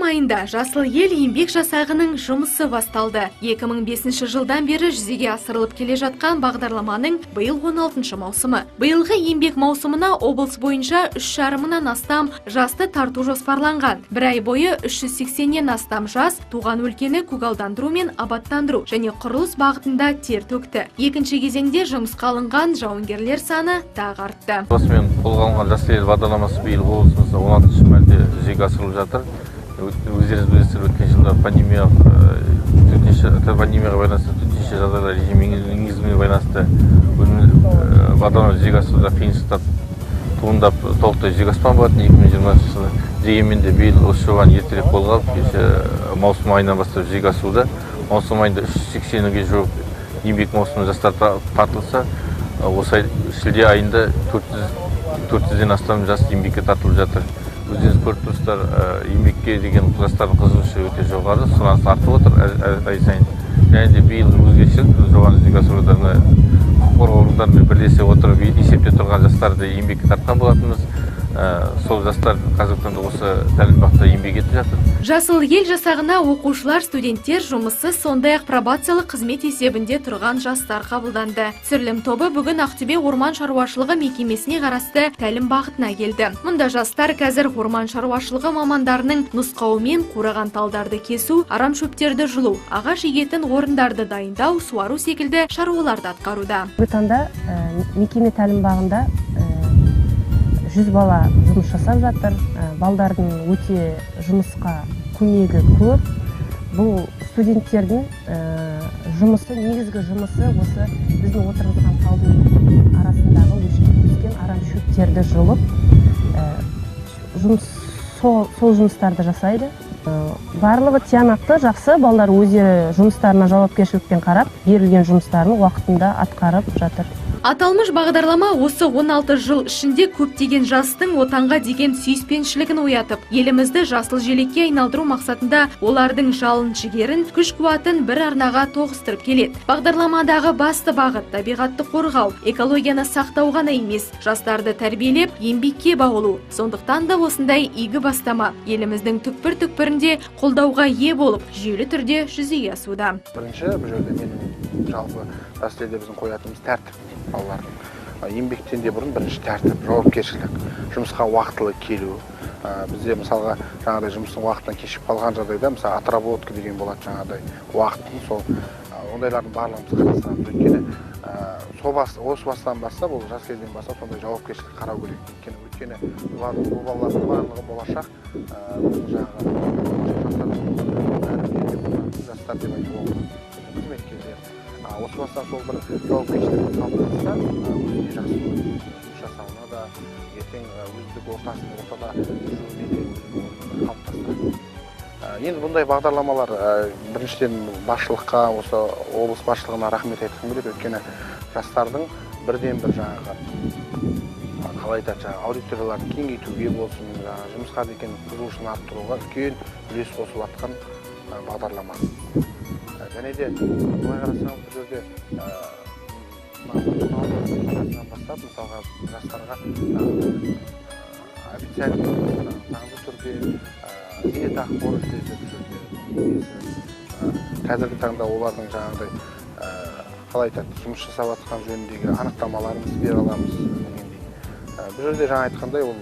айында Жасыл ел еңбек жасағының жұмысы басталды. 2005 жылдан бері жүзеге асырылып келе жатқан бағдарламаның биыл 16 маусымы. Биылғы еңбек маусымына облыс бойынша 3,5-мыңнан астам жасты тарту жоспарланған. Бір ай бойы 380-нен астам жас туған өлкені көгалдандыру мен абаттандыру және құрылыс бағытында тер төкті. Екінші кезеңде жұмысқа алынған жауынгерлер саны тағы артты. Осымен қолға алынған Жасыл ел бағдарламасы биыл облысымызда 16 мәрте жүзеге асырылып жатыр. Өздеріңіз білесіздер, өткен жылда пандемияға байланысты төтенше жағдайлар режимі енгізілуіне байланысты бағдарлама жүзеге асыруда қиыншылықтар туындап толықтай жүзеге аспаған болатын 2020 жылы. Дегенмен де биыл осы жобаны ертерек қолға алып, маусым айынан бастап жүзеге асыруда. Маусым айында 380-ге жуық еңбек маусымы жастар тартылса, осы шілде айында 400-ден астам жас еңбекке тартылып жатыр. Өздеріңіз көріп тұрсыздар, еңбекке деген жастардың қызығушылығы өте жоғары, сұраныс артып отыр әр ай сайын. Және де биылғы өзгешелік жобаны жүзеге асыруда құқық қорғау органдарымен бірлесе отырып есепте тұрған жастарды еңбекке тартқан болатынбыз. Сол жастар қазіргі таңда осы тәлімбақта еңбек етіп жатыр. Жасыл ел жасағына оқушылар, студенттер жұмысы, сондай-ақ пробациялық қызмет есебінде тұрған жастар қабылданды. Түсірілім тобы бүгін Ақтөбе орман шаруашылығы мекемесіне қарасты тәлім бағытына келді. Мұнда жастар қазір орман шаруашылығы мамандарының нұсқауымен қураған талдарды кесу, арам шөптерді жұлу, ағаш егетін орындарды дайындау, суару секілді шаруаларды атқаруда. Таңда мекеме тәлім бағында 100 бала жұмыс жасап жатыр. Балдардың өте жұмысқа көмегі көп. Бұл студенттердің негізгі жұмысы осы біздің отырғызған талдың арасындағы өскен арам шөптерді жұлып, сол жұмыстарды жасайды. Барлығы тиянақты, жақсы. Балдар өздері жұмыстарына жауапкершілікпен қарап, берілген жұмыстарын уақытында атқарып жатыр. Аталмыш бағдарлама осы 16 жыл ішінде көптеген жастың отанға деген сүйіспеншілігін оятып, елімізді жасыл желекке айналдыру мақсатында олардың жалын жігерін, күш қуатын бір арнаға тоғыстырып келеді. Бағдарламадағы басты бағыт табиғатты қорғау, экологияны сақтау ғана емес, жастарды тәрбиелеп, еңбекке баулу. Сондықтан да осындай игі бастама еліміздің түкпір-түкпірінде қолдауға ие болып, жүйелі түрде жүзеге асуда. Бірінші, бұл жерде менің жалпы Жасыл елде біздің қоятынымыз тәртіп. Балалардың еңбектен де бұрын бірінші тәртіп, жауапкершілік, жұмысқа уақытылы келу. Бізде мысалға жаңағыдай жұмыстың уақытынан кешіп қалған жағдайда, мысалы отработка деген болады жаңағыдай уақытын, сол ондайлардың барлығын қарастырамыз. Өйткені осы бастан бастап, ол жас кезден бастап сондай жауапкершілік қарау керек. Өйткені бұл балалардың барлығы болашақ, жастар деп айтуға болады. Қызметкерлер. Осы бастан сол бір жауапкершілікті қалыптасса, өзіне жақсы жасауына да, ертең өздік ортада жүруіне де қалыптасты. Енді бұндай бағдарламалар біріншіден басшылыққа, осы облыс басшылығына рахмет айтқым келеді. Өйткені жастардың бірден бір аудиторияларын кеңейтуге болсын, жұмысқа деген қызығушылығын арттыруға үлкен үлес қосып жатқан бағдарлама. Және де былай қарасаңыз бұл жерде бастап мысалға жастарға официально заңды түрде зейнетақы қоры іздейді бұл жерде. Қазіргі таңда олардың жаңағыдай қалай айтады, жұмыс жасап жатқан жөніндегі анықтамаларымызды бере аламыз дегендей. Бұл жерде жаңа айтқандай ол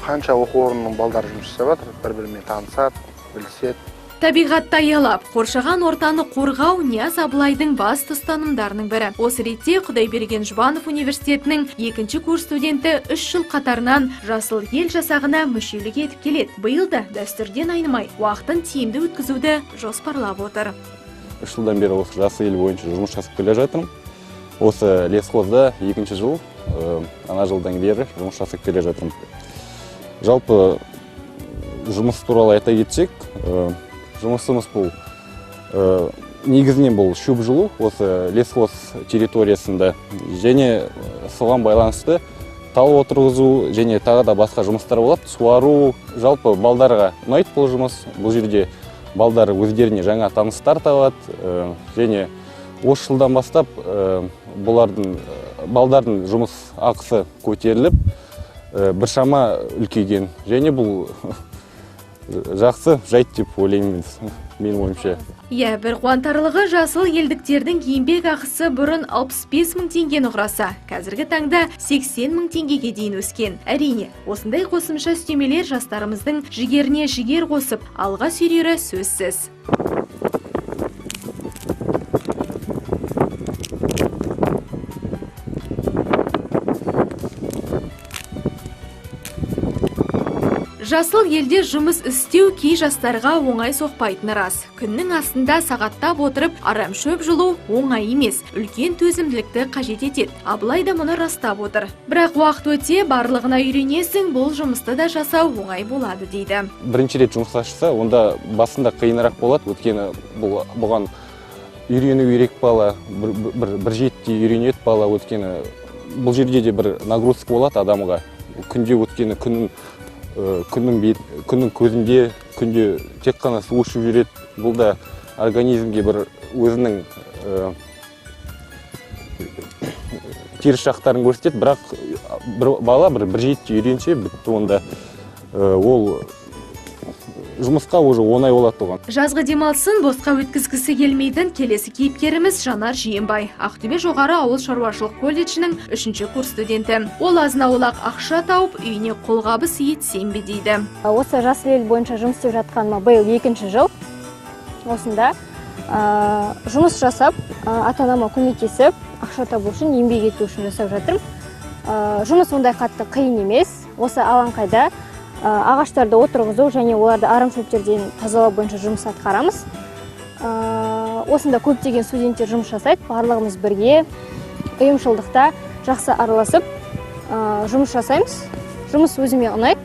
қанша оқу орнының балдары жұмыс жасап жатыр, бір-бірімен танысады, біліседі. Табиғатты аялап, қоршаған ортаны қорғау Нияз Абылайдың басты ұстанымдарының бірі. Осы ретте Құдайберген Жұбанов университетінің 2-ші курс студенті 3 жыл қатарынан Жасыл ел жасағына мүшелік етіп келеді. Биыл да дәстүрден айнымай, уақытын тиімді өткізуді жоспарлап отыр. 3 жылдан бері осы Жасыл ел бойынша жұмыс жасап келе жатырмын. Осы лесхозда 2-ші жыл, ана жылдан бері жұмыс жасап келе жатырмын. Жалпы жұмыс туралы айта кетсек, жұмысымыз бұл негізінен бұл шөп жұлу осы лесхоз территориясында, және соған байланысты тал отырғызу және тағы да басқа жұмыстар болады. Суару, жалпы балдарға ұнайды бұл жұмыс. Бұл жерде балдар өздеріне жаңа таныстар табады, және осы жылдан бастап балдардың жұмыс ақысы көтеріліп, біршама үлкейген. Және бұл жақсы жайт деп ойлаймын менің ойымша. Иә, бір қуантарлығы жасыл елдіктердің еңбек ақысы бұрын 65 мың теңгені құраса, қазіргі таңда 80 мың теңгеге дейін өскен. Әрине, осындай қосымша үстемелер жастарымыздың жігеріне жігер қосып, алға сүйрері сөзсіз. Жасыл елде жұмыс істеу кей жастарға оңай соқпайтыны рас. Күннің астында сағаттап отырып, арам шөп жұлу оңай емес, үлкен төзімділікті қажет етеді. Абылай да мұны растап отыр. Бірақ уақыт өте барлығына үйренесің, бұл жұмысты да жасау оңай болады дейді. Бірінші рет жұмысқа шықса, онда басында қиынырақ болады, өйткені бұған үйрену керек бала, бір жетте үйренеді бала, өйткені бұл жерде де бір нагрузка болады адамға. Күнде өткені күннің көзінде, күнде тек қана су ішіп жүреді. Бұл да организмге бір өзінің теріс жақтарын көрсетеді, бірақ бір бала бір жетте үйренсе бітті, онда ол жұмысқа уже оңай болады оған. Жазғы демалсын босқа өткізгісі келмейтін келесі кейіпкеріміз Жанар Жиенбай. Ақтөбе жоғары ауыл шаруашылық колледжінің 3-ші курс студенті. Ол азын-аулақ ақша тауып, үйіне қолғабыс етсем бе дейді. Осы жасыл ел бойынша жұмыс істеп жатқаныма биыл 2-ші жыл. Осында жұмыс жасап, ата-анама көмектесіп, ақша табу үшін, еңбек ету үшін жасап жатырмын. Жұмыс ондай қатты қиын емес. Осы алаңқайда ағаштарды отырғызу және оларды арам шөптерден тазалау бойынша жұмыс атқарамыз. Осында көптеген студенттер жұмыс жасайды. Барлығымыз бірге ұйымшылдықта жақсы араласып жұмыс жасаймыз. Жұмыс өзіме ұнайды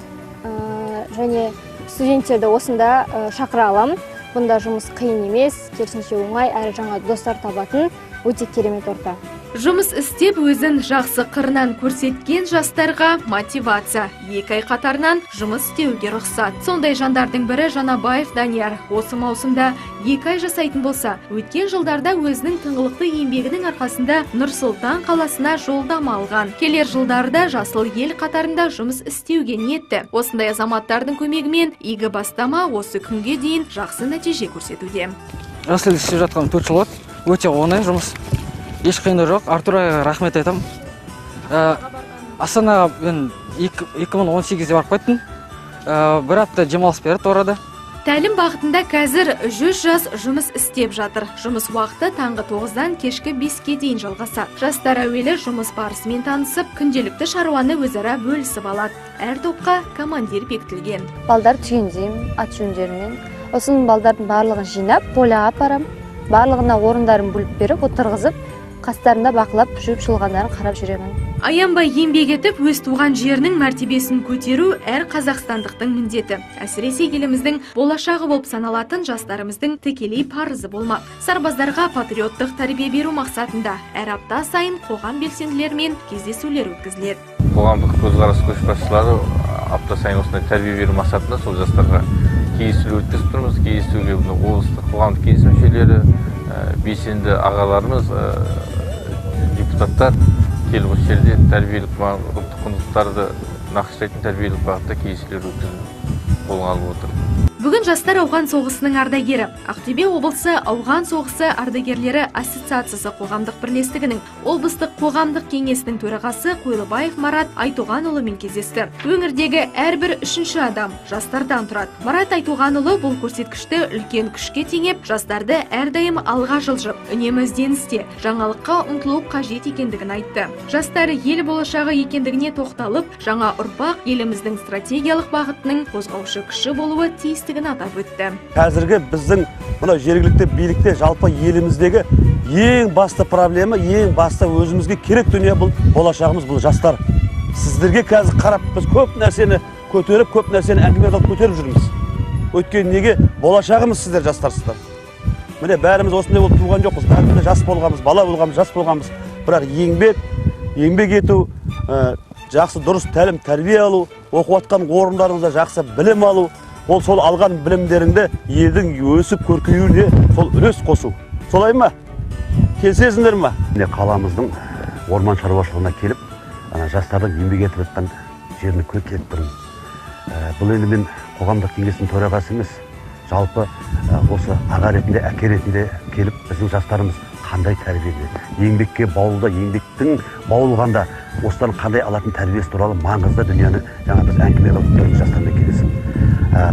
және студенттерді осында шақыра аламын. Бұнда жұмыс қиын емес, керісінше оңай, әрі жаңа достар табатын өте керемет орта. Жұмыс істеп өзін жақсы қырынан көрсеткен жастарға мотивация. 2 ай қатарынан жұмыс істеуге рұқсат. Сондай жандардың бірі Жанабаев Данияр. Осы маусымда 2 ай жасайтын болса, өткен жылдарда өзінің тыңғылықты еңбегінің арқасында Нұр-Сұлтан қаласына жолдама алған. Келер жылдарда жасыл ел қатарында жұмыс істеуге ниетті. Осындай азаматтардың көмегімен игі бастама осы күнге дейін жақсы нәтиже көрсетуде. Жасыл істеп жатқан 4 жыл болды. Өте оңай жұмыс. Еш қиындығы жоқ. Артурға рахмет айтамын. Астанаға мен 2018-де барып қайттым. Бір апта демалыс берді орада. Тәлім бағытында қазір 100 жас жұмыс істеп жатыр. Жұмыс уақыты таңғы 9-дан кешкі 5-ке дейін жалғасады. Жастар әуелі жұмыс барысымен танысып, күнделікті шаруаны өзара бөлісіп алады. Әр топқа командир бекітілген. Балдар түйіндеймін, ат жөндерімен. Осының балдардың барлығын жинап, поляға апарам. Барлығына орындарын бөліп беріп, отырғызып, қастарында бақылап, жүріп шылғандарын қарап жүремін. Аянбай еңбек етіп, өз туған жерінің мәртебесін көтеру әр қазақстандықтың міндеті. Әсіресе еліміздің болашағы болып саналатын жастарымыздың тікелей парызы болмақ. Сарбаздарға патриоттық тәрбие беру мақсатында әр апта сайын қоғам белсенділерімен кездесулер өткізіледі. Қоғамдық көзқарас көшбасшылары апта сайын осындай тәрбие беру мақсатында сол жастарға кездесулер өткізіп тұрмыз. Кездесуге облыстық қоғамдық кеңес мүшелері, белсенді ағаларымыз, депутаттар келіп осы жерде тәрбиелік құндылықтарды нақыштайтын тәрбиелік бағытта кездесулер өткізіп қолға алып отыр. Бүгін жастар ауған соғысының ардагері. Ақтөбе облысы ауған соғысы ардагерлері ассоциациясы қоғамдық бірлестігінің облыстық қоғамдық кеңесінің төрағасы Қойлыбаев Марат Айтуғанұлымен кездесті. Өңірдегі әрбір 3-ші адам жастардан тұрады. Марат Айтуғанұлы бұл көрсеткішті үлкен күшке теңеп, жастарды әрдайым алға жылжып, үнемі ізденісте, жаңалыққа ұмтылу қажет екендігін айтты. Жастары ел болашағы екендігіне тоқталып, жаңа ұрпақ еліміздің стратегиялық бағытының қозғаушы күші болуы тиіс атап өтті. Қазіргі біздің мына жергілікті билікте жалпы еліміздегі ең басты проблема, ең басты өзімізге керек дүние бұл болашағымыз, бұл жастар. Сіздерге қазір қарап біз көп нәрсені көтеріп, көп нәрсені әңгіме қылып көтеріп жүрміз. Өйткені неге болашағымыз сіздер жастарсыздар. Міне бәріміз осындай болып туған жоқпыз. Бәріміз жас болғанбыз, бала болғанбыз, жас болғанбыз. Бірақ еңбек ету, жақсы дұрыс тәлім тәрбие алу, оқып жатқан орындарыңызда жақсы білім алу, ол сол алған білімдеріңді елдің өсіп көркеюіне сол үлес қосу. Солай ма? Келісесіңдер ма? Қаламыздың орман шаруашылығына келіп, жастардың еңбек етіп жатқан жеріне келіп тұрмын. Бұл енді мен қоғамдық кеңестің төрағасы емес, жалпы осы аға ретінде, әке ретінде келіп, біздің жастарымыз қандай тәрбиеде, еңбекке баулуда, еңбектің баулғанда осыдан қандай алатын тәрбиесі туралы маңызды дүниені жаңа біз әңгіме қылып тұрмыз жастармен келесің.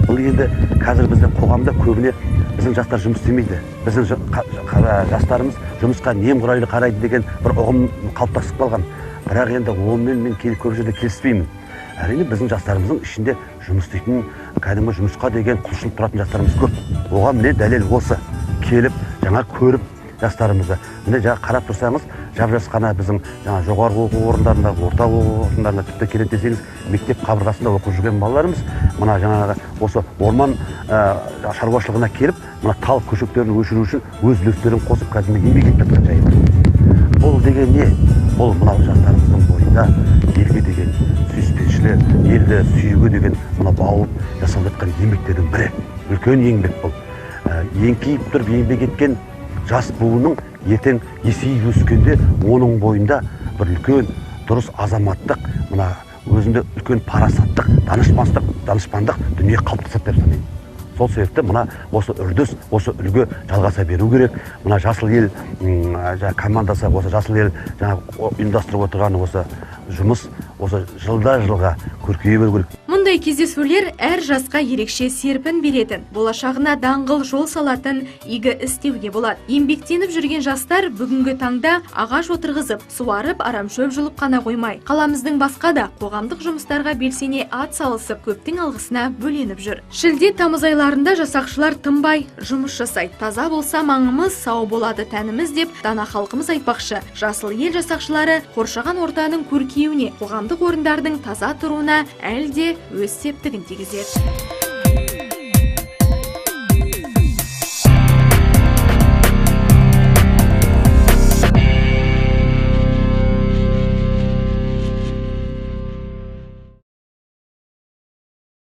Бұл енді қазір біздің қоғамда көбіне біздің жастар жұмыс істемейді. Біздің жастарымыз жұмысқа немқұрайлы қарайды деген бір ұғым қалыптасып қалған. Бірақ енді онымен мен көп жерде келіспеймін. Әрине біздің жастарымыздың ішінде жұмыс істейтін, кәдімгі жұмысқа деген құлшынып тұратын жастарымыз көп. Оған міне дәлел осы. Келіп, жаңа көріп жастарымызды. Міне жаңа қарап тұрсаңыз, жап-жас қана біздің жаңа жоғарғы оқу орындарында, орта оқу орындарында, тіпті керек десеңіз, мектеп қабырғасында оқып жүрген балаларымыз, мына жаңағы осы орман шаруашылығына келіп, мына тал көшектерін өшіру үшін өз үлестерін қосып кәдімгі еңбек етіп жатқан жайы бар. Бұл деген не? Бұл мынау жастарымыздың бойында елге деген сүйіспеншілік, елді сүюге деген мына баулып жасалып жатқан еңбектердің бірі. Үлкен еңбек бұл. Еңкейіп тұрып еңбек еткен жас буынның ертең есейіп өскенде оның бойында бір үлкен дұрыс азаматтық, мына өзінде үлкен парасаттық, данышпандық дүние қалыптасады деп санаймын. Сол себепті мына осы үрдіс, осы үлгі жалғаса беру керек. Мына Жасыл ел командасы, осы Жасыл ел ұйымдастырып отырған осы жұмыс осы жылға көркейе беру керек. Мұндай кездесулер әр жасқа ерекше серпін беретін, болашағына даңғыл жол салатын игі істеуге болады. Еңбектеніп жүрген жастар бүгінгі таңда ағаш отырғызып, суарып, арамшөп жұлып қана қоймай, қаламыздың басқа да қоғамдық жұмыстарға белсене ат салысып, көптің алғысына бөленіп жүр. Шілде-тамыз айларында жасақшылар тынбай жұмыс жасайды. Таза болса маңымыз, сау болады тәніміз деп дана халқымыз айтпақшы. Жасыл ел жасақшылары қоршаған ортаның көркеюіне, қоғамдық орындардың таза тұруына әлде өз септігін тигізеді.